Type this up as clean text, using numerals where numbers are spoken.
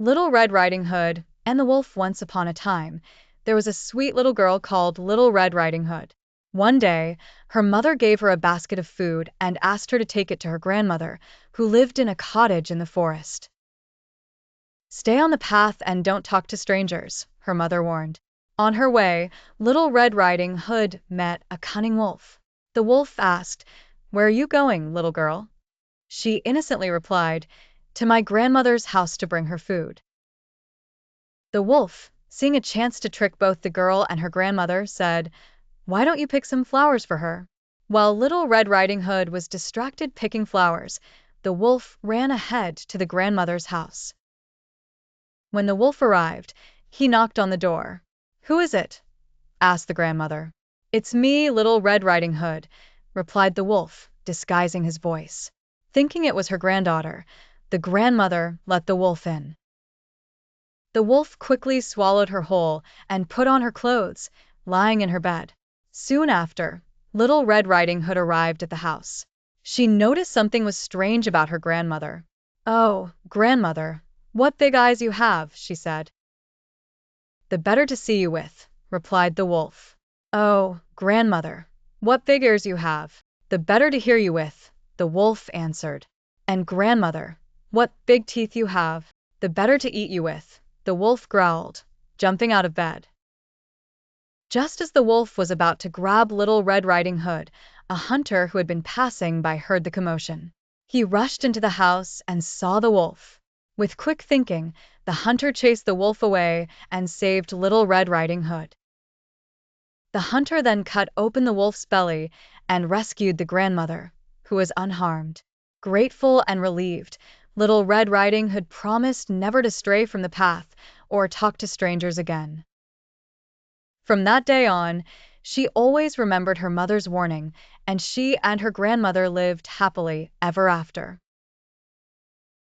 Little Red Riding Hood and the Wolf. Once upon a time, there was a sweet little girl called Little Red Riding Hood. One day, her mother gave her a basket of food and asked her to take it to her grandmother, who lived in a cottage in the forest. Stay on the path and don't talk to strangers, her mother warned. On her way, Little Red Riding Hood met a cunning wolf. The wolf asked, "Where are you going, little girl?" She innocently replied, "To my grandmother's house to bring her food." The wolf, seeing a chance to trick both the girl and her grandmother, said, "Why don't you pick some flowers for her?" While Little Red Riding Hood was distracted picking flowers, the wolf ran ahead to the grandmother's house. When the wolf arrived, he knocked on the door. "Who is it?" asked the grandmother. "It's me, Little Red Riding Hood," replied the wolf, disguising his voice. Thinking it was her granddaughter, the grandmother let the wolf in. The wolf quickly swallowed her whole and put on her clothes, lying in her bed. Soon after, Little Red Riding Hood arrived at the house. She noticed something was strange about her grandmother. "Oh, grandmother, what big eyes you have," she said. "The better to see you with," replied the wolf. "Oh, grandmother, what big ears you have. The better to hear you with," the wolf answered. "And grandmother, what big teeth you have. The better to eat you with," the wolf growled, jumping out of bed. Just as the wolf was about to grab Little Red Riding Hood, a hunter who had been passing by heard the commotion. He rushed into the house and saw the wolf. With quick thinking, the hunter chased the wolf away and saved Little Red Riding Hood. The hunter then cut open the wolf's belly and rescued the grandmother, who was unharmed. Grateful and relieved, Little Red Riding Hood promised never to stray from the path or talk to strangers again. From that day on, she always remembered her mother's warning, and she and her grandmother lived happily ever after.